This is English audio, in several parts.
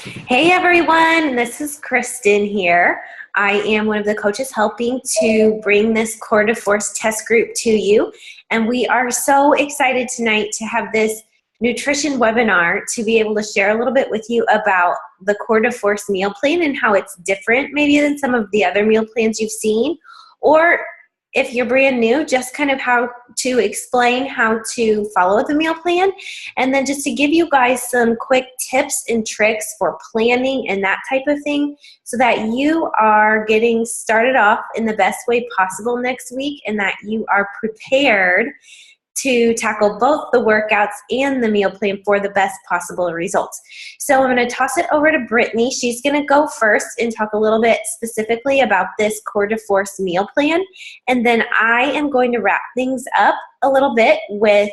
Hey everyone, this is Kristen here. I am one of the coaches helping to bring this Core de Force test group to you. And we are so excited tonight to have this nutrition webinar to be able to share a little bit with you about the Core de Force meal plan and how it's different maybe than some of the other meal plans you've seen. Or if you're brand new, just kind of how to explain how to follow the meal plan, and then just to give you guys some quick tips and tricks for planning and that type of thing so that you are getting started off in the best way possible next week and that you are prepared to tackle both the workouts and the meal plan for the best possible results. So I'm going to toss it over to Brittany. She's going to go first and talk a little bit specifically about this Core de Force meal plan. And then I am going to wrap things up a little bit with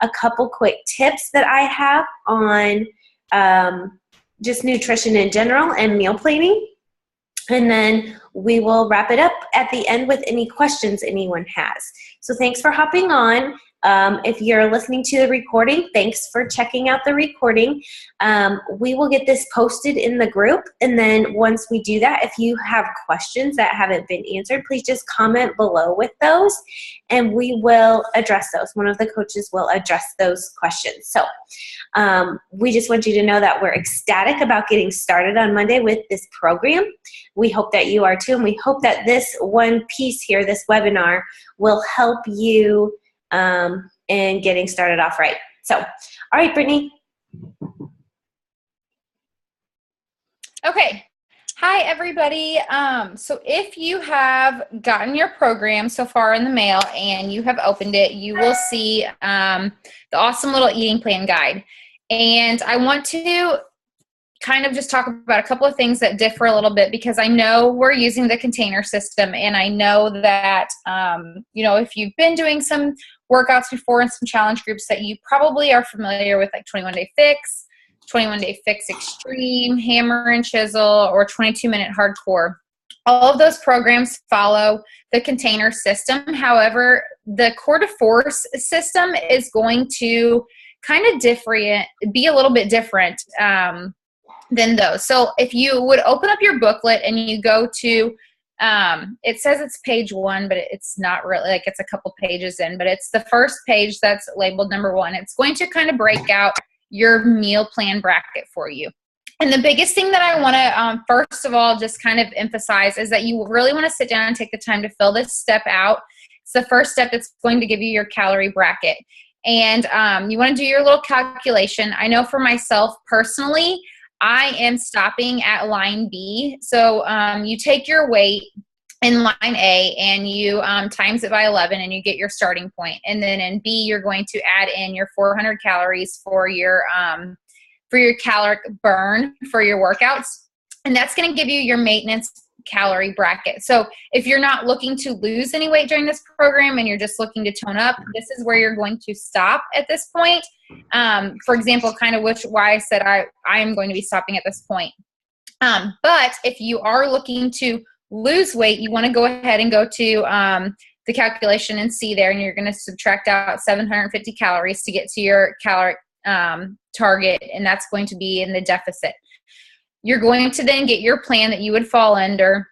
a couple quick tips that I have on just nutrition in general and meal planning. And then we will wrap it up at the end with any questions anyone has. So thanks for hopping on. If you're listening to the recording, thanks for checking out the recording. We will get this posted in the group, and then once we do that, if you have questions that haven't been answered, please just comment below with those, and we will address those. One of the coaches will address those questions. So we just want you to know that we're ecstatic about getting started on Monday with this program. We hope that you are too, and we hope that this one piece here, this webinar, will help you and getting started off right. So, all right, Brittany. Okay. Hi, everybody. So if you have gotten your program so far in the mail and you have opened it, you will see the awesome little eating plan guide. And I want to kind of just talk about a couple of things that differ a little bit because I know we're using the container system, and I know that, if you've been doing some workouts before in some challenge groups, that you probably are familiar with, like 21 Day Fix, 21 Day Fix Extreme, Hammer and Chisel, or 22-Minute Hardcore. All of those programs follow the container system. However, the Core de Force system is going to kind of be a little bit different than those. So if you would open up your booklet and you go to it says it's page 1, but it's not really, like, it's a couple pages in, but it's the first page that's labeled number 1. It's going to kind of break out your meal plan bracket for you. And the biggest thing that I want to, first of all, just kind of emphasize is that you really want to sit down and take the time to fill this step out. It's the first step that's going to give you your calorie bracket. And you want to do your little calculation. I know for myself personally, I am stopping at line B. So you take your weight in line A and you times it by 11 and you get your starting point. And then in B, you're going to add in your 400 calories for your caloric burn for your workouts. And that's going to give you your maintenance calorie bracket. So if you're not looking to lose any weight during this program and you're just looking to tone up, this is where you're going to stop at this point. For example, kind of why I said I am going to be stopping at this point. But if you are looking to lose weight, you want to go ahead and go to the calculation and see there, and you're going to subtract out 750 calories to get to your caloric target, and that's going to be in the deficit. You're going to then get your plan that you would fall under,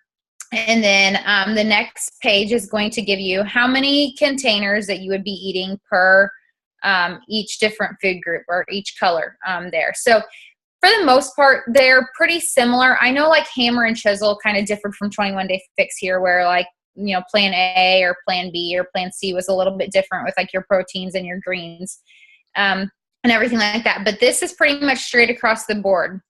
and then the next page is going to give you how many containers that you would be eating per each different food group or each color there. So for the most part, they're pretty similar. I know like Hammer and Chisel kind of differed from 21 Day Fix here, where like, plan A or plan B or plan C was a little bit different with like your proteins and your greens and everything like that. But this is pretty much straight across the board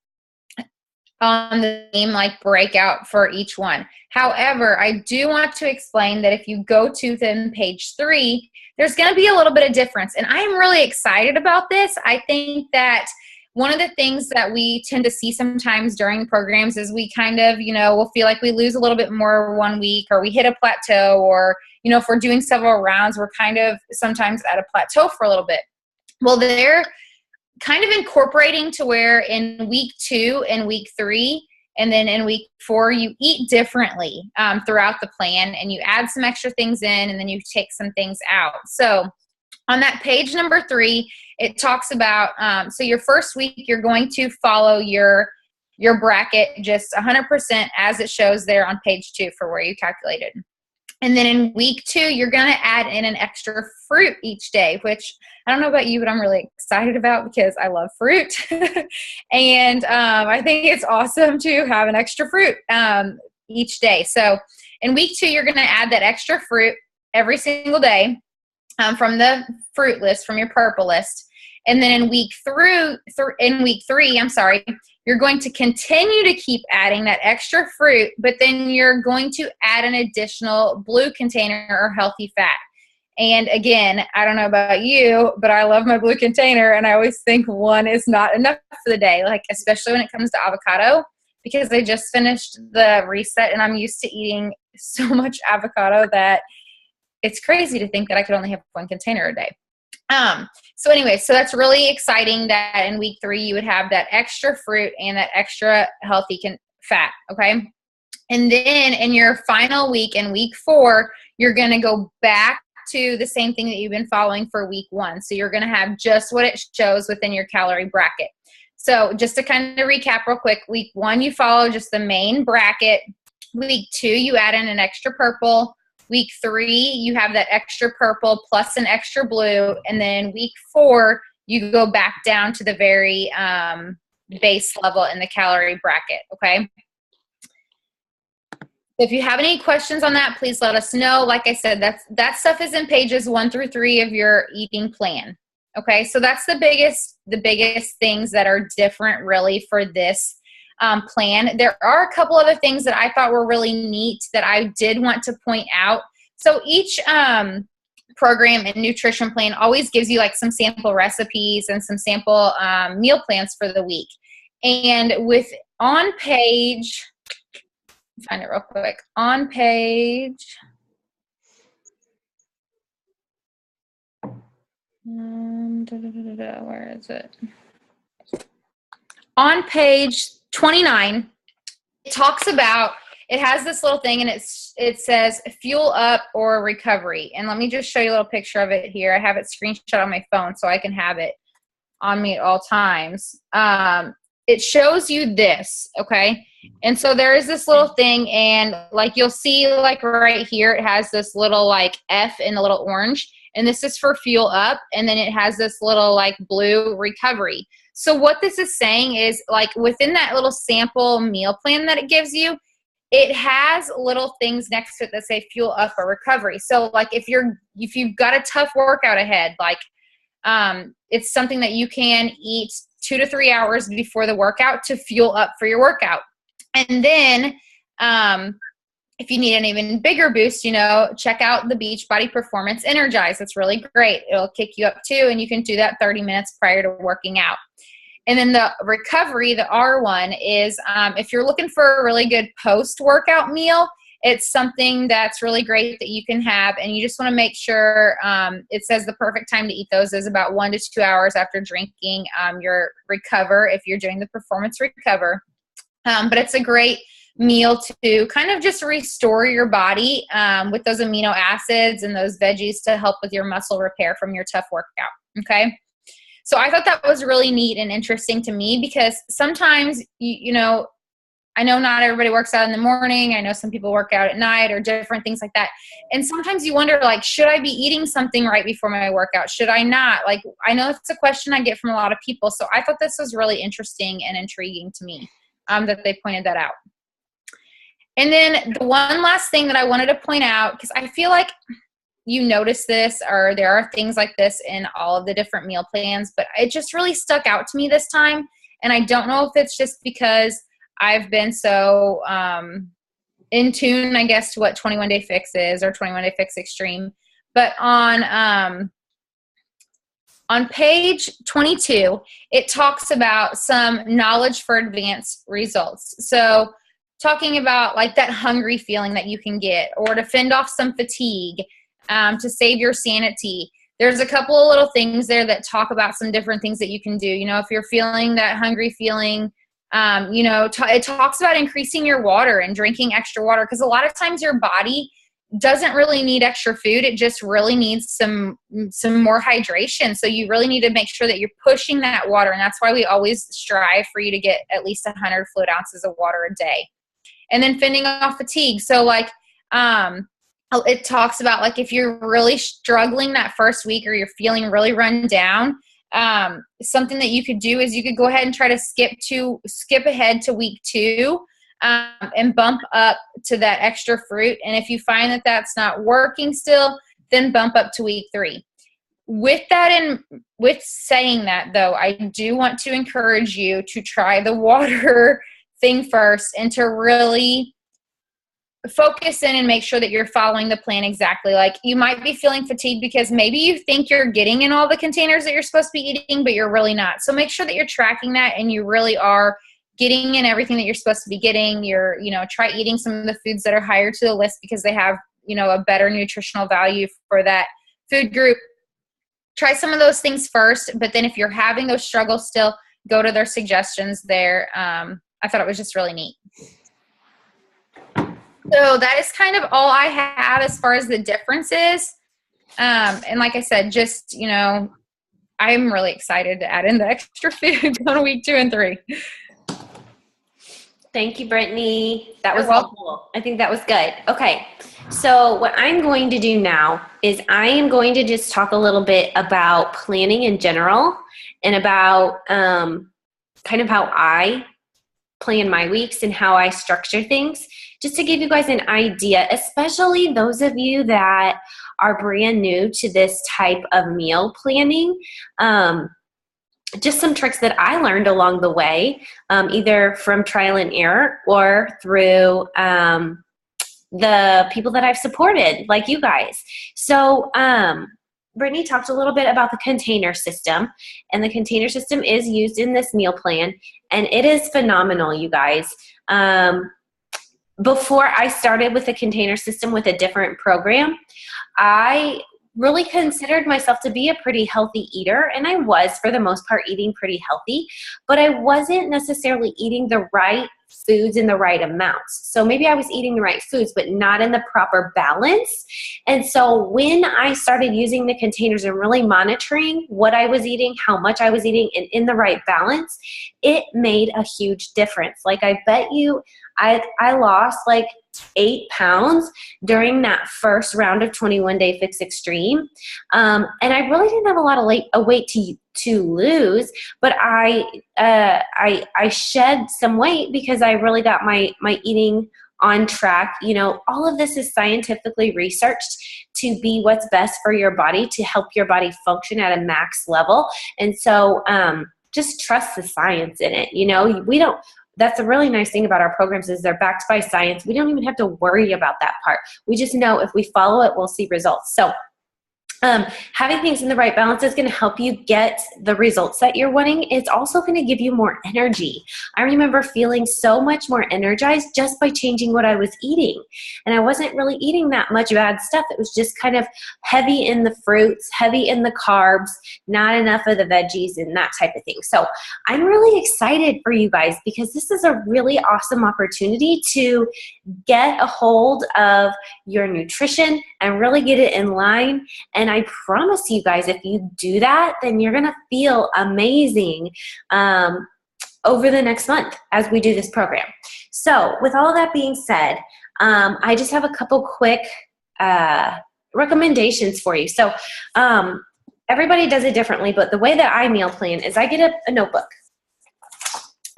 on the same like breakout for each one. However, I do want to explain that if you go to then page 3, there's going to be a little bit of difference. And I'm really excited about this. I think that one of the things that we tend to see sometimes during programs is we kind of, we'll feel like we lose a little bit more one week, or we hit a plateau, or, if we're doing several rounds, we're kind of sometimes at a plateau for a little bit. Well, they're kind of incorporating to where in week 2 and week 3, and then in week 4, you eat differently throughout the plan, and you add some extra things in, and then you take some things out. So on that page number 3, it talks about, so your first week, you're going to follow your your bracket just 100% as it shows there on page 2 for where you calculated. And then in week 2, you're going to add in an extra fruit each day, which I don't know about you, but I'm really excited about because I love fruit. And I think it's awesome to have an extra fruit each day. So in week 2, you're going to add that extra fruit every single day from the fruit list, from your purple list. And then in week 3, you're going to continue to keep adding that extra fruit, but then you're going to add an additional blue container or healthy fat. And again, I don't know about you, but I love my blue container, and I always think one is not enough for the day, like especially when it comes to avocado, because I just finished the reset and I'm used to eating so much avocado that it's crazy to think that I could only have one container a day. So anyway, so that's really exciting that in week 3, you would have that extra fruit and that extra healthy fat. Okay. And then in your final week, in week 4, you're going to go back to the same thing that you've been following for week 1. So you're going to have just what it shows within your calorie bracket. So just to kind of recap real quick, week 1, you follow just the main bracket. Week 2, you add in an extra purple. Week 3, you have that extra purple plus an extra blue. And then week 4, you go back down to the very base level in the calorie bracket, okay? If you have any questions on that, please let us know. Like I said, that stuff is in pages 1 through 3 of your eating plan, okay? So that's the biggest things that are different really for this plan. There are a couple other things that I thought were really neat that I did want to point out. So each program and nutrition plan always gives you like some sample recipes and some sample meal plans for the week. And on page, find it real quick, on page, where is it? On page 29, it talks about, it has this little thing and it says fuel up or recovery. And let me just show you a little picture of it here. I have it screenshot on my phone so I can have it on me at all times. It shows you this, okay? And so there is this little thing, and like you'll see like right here, it has this little like F in the little orange, and this is for fuel up, and then it has this little like blue recovery. So what this is saying is like within that little sample meal plan that it gives you, it has little things next to it that say fuel up or recovery. So like if you've got a tough workout ahead, like it's something that you can eat 2 to 3 hours before the workout to fuel up for your workout. And then if you need an even bigger boost, check out the Beachbody Performance Energize. It's really great. It'll kick you up too, and you can do that 30 minutes prior to working out. And then the recovery, the R1, is if you're looking for a really good post-workout meal, it's something that's really great that you can have, and you just want to make sure it says the perfect time to eat those is about 1 to 2 hours after drinking your Recover if you're doing the Performance Recover. But it's a great meal to kind of just restore your body with those amino acids and those veggies to help with your muscle repair from your tough workout, okay? So I thought that was really neat and interesting to me because sometimes, I know not everybody works out in the morning. I know some people work out at night or different things like that. And sometimes you wonder, like, should I be eating something right before my workout? Should I not? Like, I know it's a question I get from a lot of people. So I thought this was really interesting and intriguing to me that they pointed that out. And then the one last thing that I wanted to point out, because I feel like you notice this, or there are things like this in all of the different meal plans, but it just really stuck out to me this time. And I don't know if it's just because I've been so in tune, I guess, to what 21 Day Fix is, or 21 Day Fix Extreme. But on page 22, it talks about some knowledge for advanced results. So talking about like that hungry feeling that you can get, or to fend off some fatigue, to save your sanity. There's a couple of little things there that talk about some different things that you can do. If you're feeling that hungry feeling, it talks about increasing your water and drinking extra water, because a lot of times your body doesn't really need extra food. It just really needs some more hydration. So you really need to make sure that you're pushing that water. And that's why we always strive for you to get at least 100 fluid ounces of water a day. And then fending off fatigue. So like, it talks about like if you're really struggling that first week or you're feeling really run down, something that you could do is you could go ahead and try to skip ahead to week 2, and bump up to that extra fruit. And if you find that that's not working still, then bump up to week 3. With saying that though, I do want to encourage you to try the water thing first and to really focus in and make sure that you're following the plan exactly. Like you might be feeling fatigued because maybe you think you're getting in all the containers that you're supposed to be eating, but you're really not. So make sure that you're tracking that and you really are getting in everything that you're supposed to be getting. Try eating some of the foods that are higher to the list because they have, a better nutritional value for that food group. Try some of those things first, but then if you're having those struggles still, go to their suggestions there. I thought it was just really neat. So that is kind of all I had as far as the differences. And like I said, just, I'm really excited to add in the extra food on week 2 and 3. Thank you, Brittany. That was helpful. I think that was good. Okay. So what I'm going to do now is I am going to just talk a little bit about planning in general and about kind of how I plan my weeks and how I structure things, just to give you guys an idea, especially those of you that are brand new to this type of meal planning. Just some tricks that I learned along the way, either from trial and error or through the people that I've supported, like you guys. So Brittany talked a little bit about the container system, and the container system is used in this meal plan, and it is phenomenal, you guys. Before I started with the container system with a different program, I really considered myself to be a pretty healthy eater, and I was, for the most part, eating pretty healthy, but I wasn't necessarily eating the right foods in the right amounts. So maybe I was eating the right foods, but not in the proper balance. And so when I started using the containers and really monitoring what I was eating, how much I was eating, and in the right balance, it made a huge difference. Like I bet you I lost like 8 pounds during that first round of 21 Day Fix Extreme. And I really didn't have a lot of weight to lose, but I shed some weight because I really got my eating on track. All of this is scientifically researched to be what's best for your body, to help your body function at a max level. And so just trust the science in it. That's a really nice thing about our programs is they're backed by science. We don't even have to worry about that part. We just know if we follow it, we'll see results. So having things in the right balance is going to help you get the results that you're wanting. It's also going to give you more energy. I remember feeling so much more energized just by changing what I was eating. And I wasn't really eating that much bad stuff. It was just kind of heavy in the fruits, heavy in the carbs, not enough of the veggies and that type of thing. So I'm really excited for you guys because this is a really awesome opportunity to get a hold of your nutrition and really get it in line. And I promise you guys, if you do that, then you're going to feel amazing over the next month as we do this program. So with all of that being said, I just have a couple quick recommendations for you. So everybody does it differently, but the way that I meal plan is I get a notebook.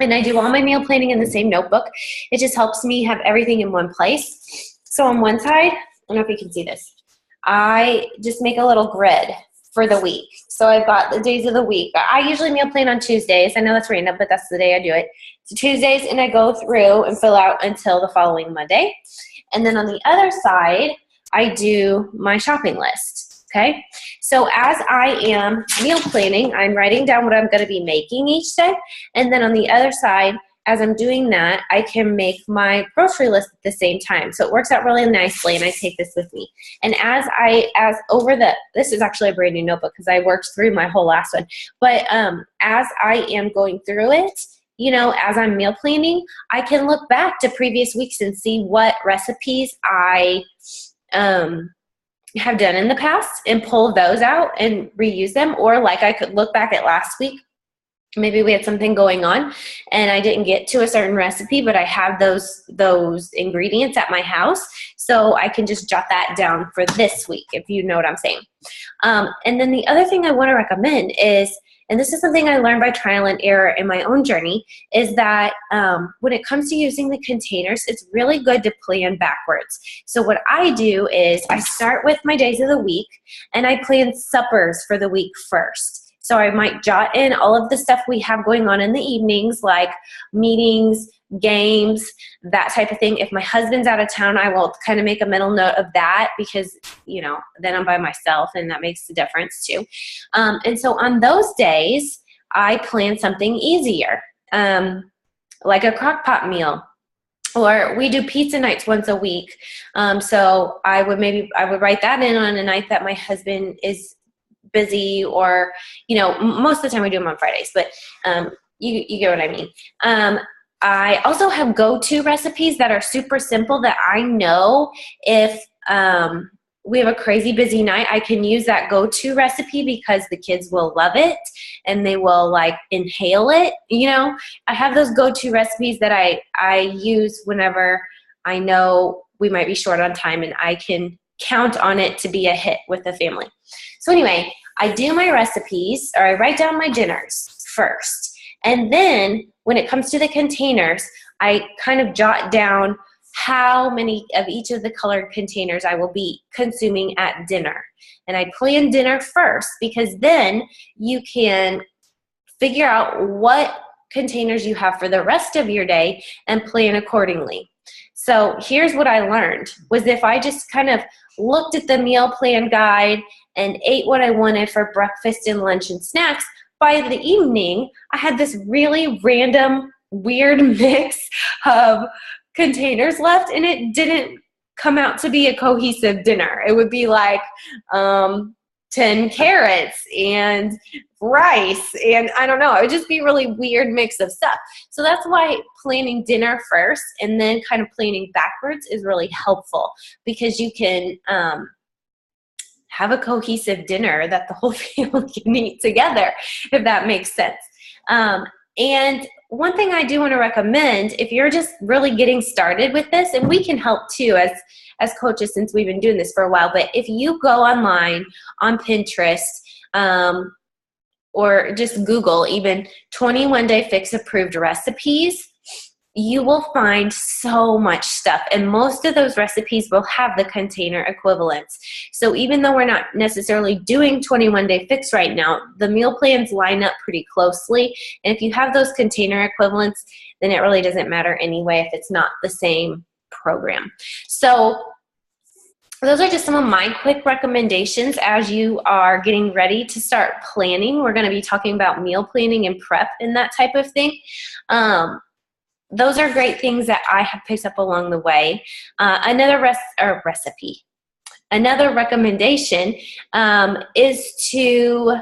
And I do all my meal planning in the same notebook. It just helps me have everything in one place. So on one side, I don't know if you can see this, I just make a little grid for the week. So I've got the days of the week. I usually meal plan on Tuesdays. I know that's random, but that's the day I do it. So Tuesdays, and I go through and fill out until the following Monday. And then on the other side, I do my shopping list. Okay, so as I am meal planning, I'm writing down what I'm going to be making each day. And then on the other side, as I'm doing that, I can make my grocery list at the same time. So it works out really nicely, and I take this with me. And this is actually a brand new notebook because I worked through my whole last one. But as I am going through it, as I'm meal planning, I can look back to previous weeks and see what recipes I have done in the past and pull those out and reuse them. Or like I could look back at last week. Maybe we had something going on and I didn't get to a certain recipe, but I have those ingredients at my house. So I can just jot that down for this week, if you know what I'm saying. And then the other thing I want to recommend is, and this is something I learned by trial and error in my own journey, is that when it comes to using the containers, it's really good to plan backwards. So what I do is I start with my days of the week and I plan suppers for the week first. So I might jot in all of the stuff we have going on in the evenings, like meetings, games, that type of thing. If my husband's out of town, I will kind of make a mental note of that because, you know, then I'm by myself and that makes a difference too. And so on those days, I plan something easier, like a crock pot meal. Or we do pizza nights once a week. So I would write that in on a night that my husband is busy, or, you know, most of the time we do them on Fridays, but you get what I mean. I also have go-to recipes that are super simple that I know if we have a crazy busy night, I can use that go-to recipe because the kids will love it and they will like inhale it. You know, I have those go-to recipes that I use whenever I know we might be short on time and I can count on it to be a hit with the family. So anyway, I do my recipes, or I write down my dinners first. And then when it comes to the containers, I kind of jot down how many of each of the colored containers I will be consuming at dinner. And I plan dinner first because then you can figure out what containers you have for the rest of your day and plan accordingly. So here's what I learned was if I just kind of looked at the meal plan guide and ate what I wanted for breakfast and lunch and snacks, by the evening, I had this really random, weird mix of containers left, and it didn't come out to be a cohesive dinner. It would be like 10 carrots and rice, and I don't know, it would just be a really weird mix of stuff. So that's why planning dinner first and then kind of planning backwards is really helpful, because you can have a cohesive dinner that the whole family can eat together, if that makes sense. And one thing I do want to recommend, if you're just really getting started with this, and we can help too as coaches since we've been doing this for a while, but if you go online on Pinterest or just Google even 21 Day Fix approved recipes, you will find so much stuff, and most of those recipes will have the container equivalents. So even though we're not necessarily doing 21 Day Fix right now, the meal plans line up pretty closely, and if you have those container equivalents, then it really doesn't matter anyway if it's not the same program. So those are just some of my quick recommendations as you are getting ready to start planning. We're going to be talking about meal planning and prep and that type of thing. Those are great things that I have picked up along the way. Another recommendation is to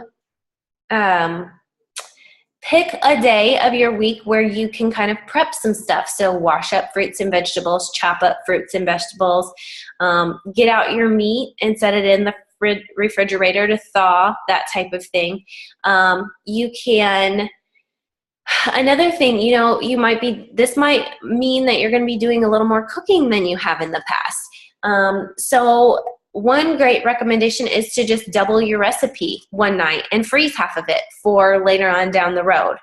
pick a day of your week where you can kind of prep some stuff. So wash up fruits and vegetables, chop up fruits and vegetables, get out your meat and set it in the refrigerator to thaw, that type of thing. You can... Another thing, you know, this might mean that you're going to be doing a little more cooking than you have in the past. So one great recommendation is to just double your recipe one night and freeze half of it for later on down the road.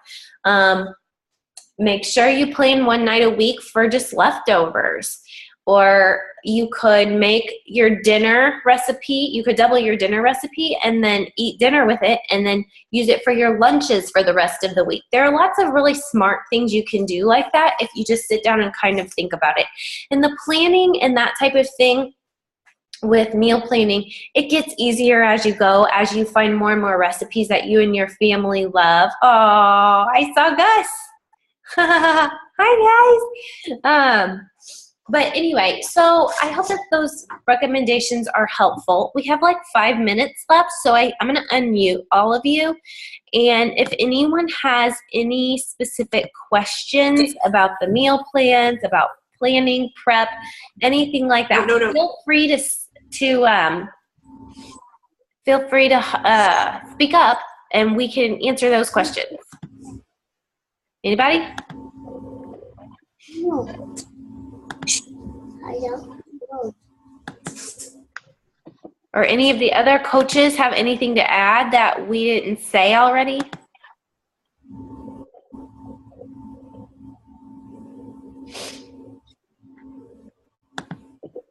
Make sure you plan one night a week for just leftovers. Or you could make your dinner recipe, you could double your dinner recipe and then eat dinner with it and then use it for your lunches for the rest of the week. There are lots of really smart things you can do like that if you just sit down and kind of think about it. And the planning and that type of thing with meal planning, it gets easier as you go, as you find more and more recipes that you and your family love. Oh, I saw Gus. Hi, guys. But anyway, so I hope that those recommendations are helpful. We have like 5 minutes left, so I'm going to unmute all of you. And if anyone has any specific questions about the meal plans, about planning, prep, anything like that, feel free to feel free to speak up and we can answer those questions. Anybody? No. I don't know. Or any of the other coaches have anything to add that we didn't say already?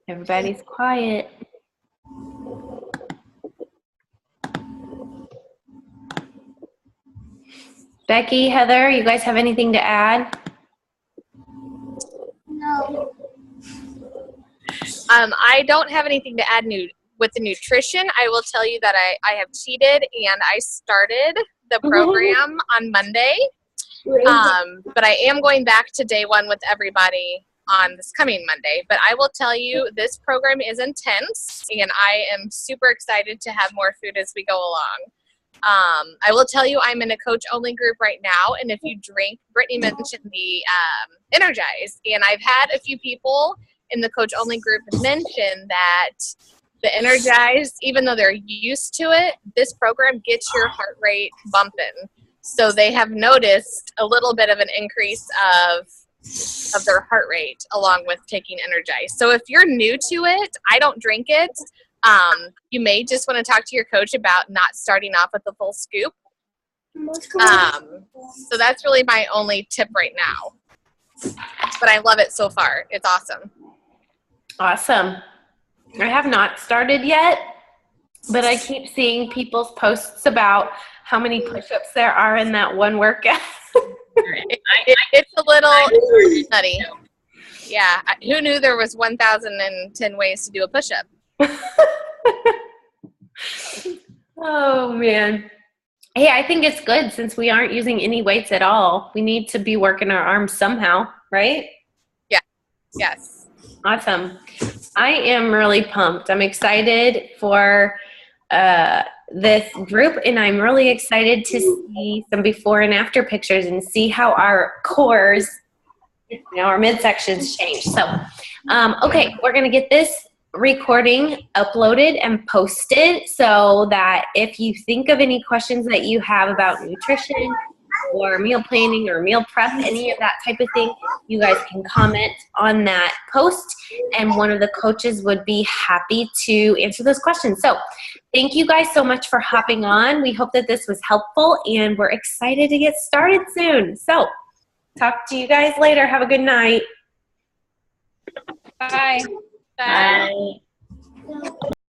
Everybody's quiet. Becky, Heather, you guys have anything to add? No. I don't have anything to add with the nutrition. I will tell you that I have cheated and I started the program on Monday. But I am going back to day one with everybody on this coming Monday. But I will tell you, this program is intense and I am super excited to have more food as we go along. I will tell you, I'm in a coach only group right now. And if you drink, Brittany mentioned the Energize, and I've had a few people in the coach only group mention that the Energize, even though they're used to it, this program gets your heart rate bumping. So they have noticed a little bit of an increase of their heart rate along with taking Energize. So if you're new to it, I don't drink it. You may just want to talk to your coach about not starting off with the full scoop. So that's really my only tip right now. But I love it so far. It's awesome. Awesome. I have not started yet, but I keep seeing people's posts about how many push-ups there are in that one workout. It's a little nutty. Yeah. Who knew there was 1,010 ways to do a push-up? Oh, man. Hey, I think it's good since we aren't using any weights at all. We need to be working our arms somehow, right? Yeah. Yes. Awesome. I am really pumped. I'm excited for this group, and I'm really excited to see some before and after pictures and see how our cores, our midsections change. So, okay, we're going to get this recording uploaded and posted so that if you think of any questions that you have about nutrition or meal planning or meal prep, any of that type of thing, you guys can comment on that post and one of the coaches would be happy to answer those questions. So thank you guys so much for hopping on. We hope that this was helpful and we're excited to get started soon. So talk to you guys later. Have a good night. Bye. Bye.